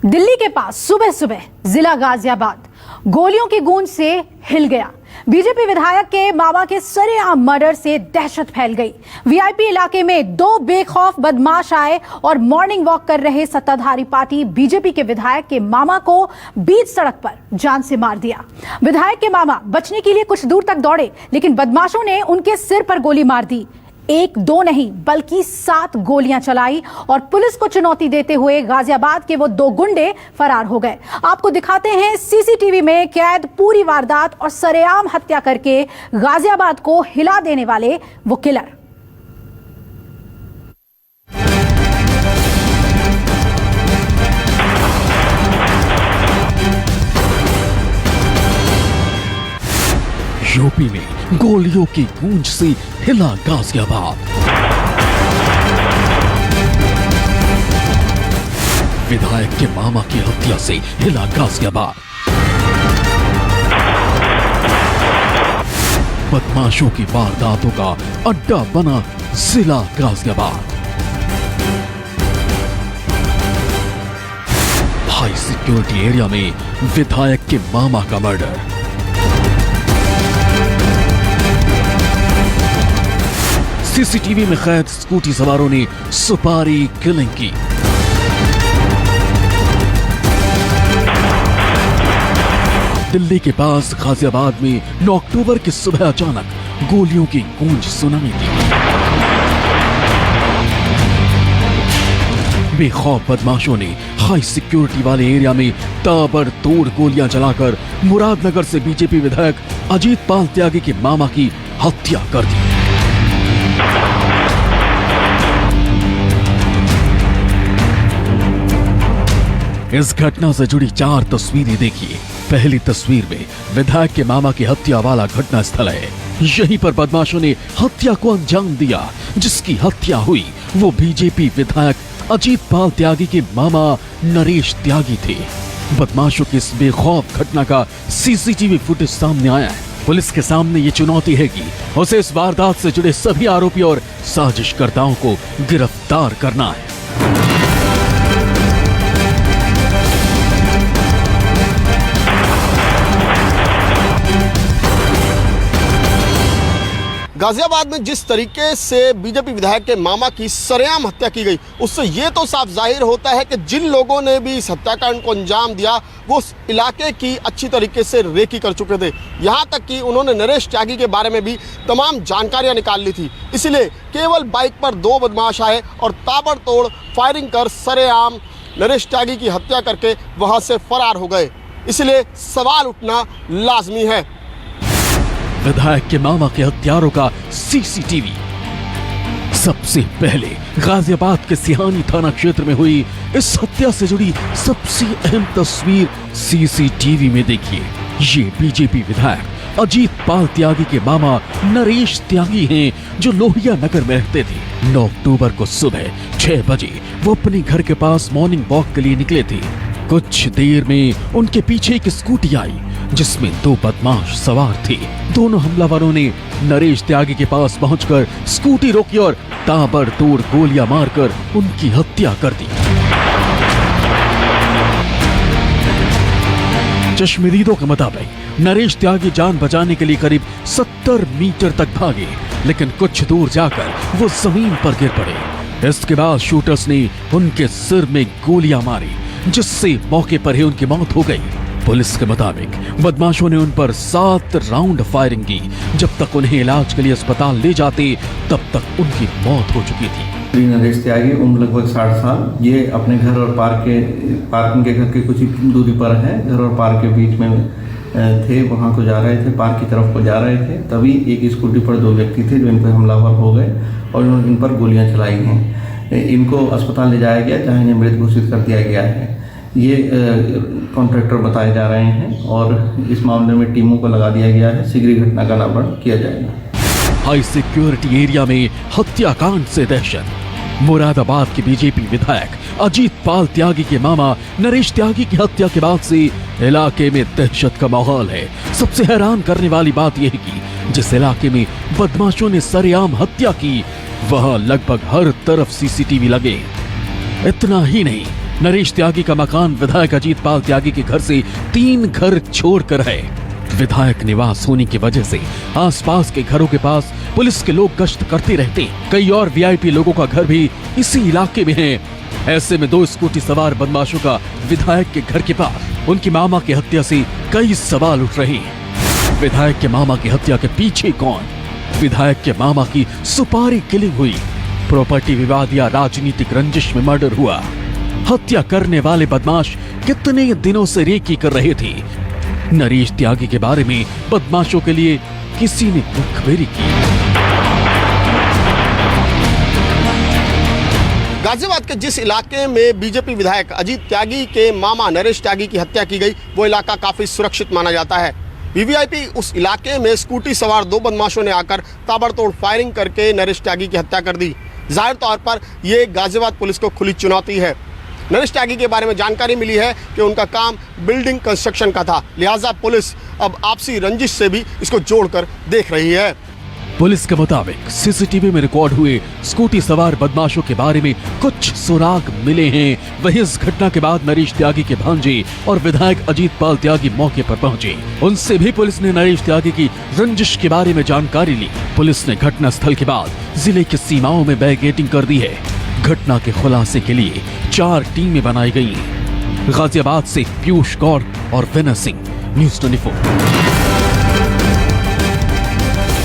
दिल्ली के पास सुबह सुबह जिला गाजियाबाद गोलियों की गूंज से हिल गया। बीजेपी विधायक के मामा के सरेआम मर्डर से दहशत फैल गई। वीआईपी इलाके में दो बेखौफ बदमाश आए और मॉर्निंग वॉक कर रहे सत्ताधारी पार्टी बीजेपी के विधायक के मामा को बीच सड़क पर जान से मार दिया। विधायक के मामा बचने के लिए कुछ दूर तक दौड़े, लेकिन बदमाशों ने उनके सिर पर गोली मार दी। एक दो नहीं बल्कि 7 गोलियां चलाई और पुलिस को चुनौती देते हुए गाजियाबाद के वो 2 गुंडे फरार हो गए। आपको दिखाते हैं सीसीटीवी में कैद पूरी वारदात और सरेआम हत्या करके गाजियाबाद को हिला देने वाले वो किलर। यूपी में गोलियों की गूंज से हिला गाजियाबाद। विधायक के मामा की हत्या से हिला गाजियाबाद। बदमाशों की वारदातों का अड्डा बना जिला गाजियाबाद। हाई सिक्योरिटी एरिया में विधायक के मामा का मर्डर। सीसीटीवी में कैद स्कूटी सवारों ने सुपारी किलिंग की। दिल्ली के पास गाजियाबाद में 9 अक्टूबर की सुबह अचानक गोलियों की गूंज सुनाई दी। बेखौफ बदमाशों ने हाई सिक्योरिटी वाले एरिया में ताबड़तोड़ गोलियां चलाकर मुरादनगर से बीजेपी विधायक अजीत पाल त्यागी के मामा की हत्या कर दी। इस घटना से जुड़ी 4 तस्वीरें देखिए। पहली तस्वीर में विधायक के मामा की हत्या वाला घटना स्थल है। यहीं पर बदमाशों ने हत्या को अंजाम दिया। जिसकी हत्या हुई वो बीजेपी विधायक अजीत पाल त्यागी के मामा नरेश त्यागी थे। बदमाशों की इस बेखौफ घटना का सीसीटीवी फुटेज सामने आया है। पुलिस के सामने ये चुनौती है कि उसे इस वारदात से जुड़े सभी आरोपी और साजिशकर्ताओं को गिरफ्तार करना है। गाजियाबाद में जिस तरीके से बीजेपी विधायक के मामा की सरेआम हत्या की गई, उससे ये तो साफ जाहिर होता है कि जिन लोगों ने भी इस हत्याकांड को अंजाम दिया वो उस इलाके की अच्छी तरीके से रेकी कर चुके थे। यहाँ तक कि उन्होंने नरेश त्यागी के बारे में भी तमाम जानकारियाँ निकाल ली थी। इसलिए केवल बाइक पर 2 बदमाश आए और ताबड़तोड़ फायरिंग कर सरेआम नरेश त्यागी की हत्या करके वहाँ से फरार हो गए। इसलिए सवाल उठना लाजमी है। विधायक के मामा के हत्यारों का सीसीटीवी। सबसे पहले गाजियाबाद के सिहानी थाना क्षेत्र में हुई इस हत्या से जुड़ी सबसे अहम तस्वीर सीसीटीवी में देखिए। ये बीजेपी विधायक अजीत पाल त्यागी के मामा नरेश त्यागी हैं, जो लोहिया नगर में रहते थे। 9 अक्टूबर को सुबह 6 बजे वो अपने घर के पास मॉर्निंग वॉक के लिए निकले थे। कुछ देर में उनके पीछे एक स्कूटी आई जिसमें 2 बदमाश सवार थे। दोनों हमलावरों ने नरेश त्यागी के पास पहुंचकर स्कूटी रोकी और ताबड़तोड़ गोलियां मारकर उनकी हत्या कर दी। चश्मदीदों के मुताबिक नरेश त्यागी जान बचाने के लिए करीब 70 मीटर तक भागे, लेकिन कुछ दूर जाकर वो जमीन पर गिर पड़े। इसके बाद शूटर्स ने उनके सिर में गोलियां मारी, जिससे मौके पर ही उनकी मौत हो गई। पुलिस के मुताबिक बदमाशों ने उन पर 7 राउंड फायरिंग की। जब तक उन्हें इलाज के लिए अस्पताल ले जाते तब तक उनकी मौत हो चुकी थी। नरेश त्यागी उम्र लगभग 60 साल। ये अपने घर और पार्किंग के घर के कुछ ही दूरी पर है। घर और पार्क के बीच में थे, वहाँ को जा रहे थे, पार्क की तरफ को जा रहे थे। तभी एक स्कूटी पर 2 व्यक्ति थे जो इन पर हमलावर हो गए और इन्होंने इन पर गोलियां चलाई हैं। इनको अस्पताल ले जाया गया जहाँ इन्हें मृत घोषित कर दिया गया है। ये कॉन्ट्रैक्टर बताए जा रहे हैं और इस मामले में टीमों को लगा दिया गया है। शीघ्र घटना का अनावरण किया जाएगा। हाई सिक्योरिटी एरिया में हत्याकांड से दहशत। मुरादाबाद के बीजेपी विधायक अजीत पाल त्यागी के मामा नरेश त्यागी की हत्या के बाद से इलाके में दहशत का माहौल है। सबसे हैरान करने वाली बात यह है कि जिस इलाके में बदमाशों ने सरेआम हत्या की, वहां लगभग हर तरफ सीसीटीवी लगे। इतना ही नहीं, नरेश त्यागी का मकान विधायक अजीत पाल त्यागी के घर से 3 घर छोड़कर है। विधायक निवास होने की वजह से आसपास के घरों के पास पुलिस के लोग गश्त करते रहते। कई और वीआईपी लोगों का घर भी इसी इलाके में है। ऐसे में 2 स्कूटी सवार बदमाशों का विधायक के घर के पास उनकी मामा की हत्या से कई सवाल उठ रहे हैं। विधायक के मामा की हत्या के पीछे कौन? विधायक के मामा की सुपारी किलिंग हुई, प्रॉपर्टी विवाद या राजनीतिक रंजिश में मर्डर हुआ? हत्या करने वाले बदमाश कितने दिनों से रेकी कर रहे थे? नरेश त्यागी के बारे में बदमाशों के लिए किसी ने मुखबिरी की? गाजियाबाद के जिस इलाके में बीजेपी विधायक अजीत त्यागी के मामा नरेश त्यागी की हत्या की गई, वो इलाका काफी सुरक्षित माना जाता है। वीवीआईपी उस इलाके में स्कूटी सवार 2 बदमाशों ने आकर ताबड़तोड़ फायरिंग करके नरेश त्यागी की हत्या कर दी। जाहिर तौर पर यह गाजियाबाद पुलिस को खुली चुनौती है। नरेश त्यागी के बारे में जानकारी मिली है कि उनका काम बिल्डिंग कंस्ट्रक्शन का था, लिहाजा पुलिस अब आपसी रंजिश से भी इसको जोड़कर देख रही है। पुलिस के मुताबिक सीसीटीवी में रिकॉर्ड हुए स्कूटी सवार बदमाशों के बारे में कुछ सुराग मिले हैं। वहीं इस घटना के बाद नरेश त्यागी के भांजे और विधायक अजीत पाल त्यागी मौके पर पहुंचे। उनसे भी पुलिस ने नरेश त्यागी की रंजिश के बारे में जानकारी ली। पुलिस ने घटना स्थल के बाद जिले की सीमाओं में बैरिकेडिंग कर दी है। घटना के खुलासे के लिए 4 टीमें बनाई गई हैं। गाजियाबाद से पीयूष गौर और विनय सिंह, न्यूज़ 24।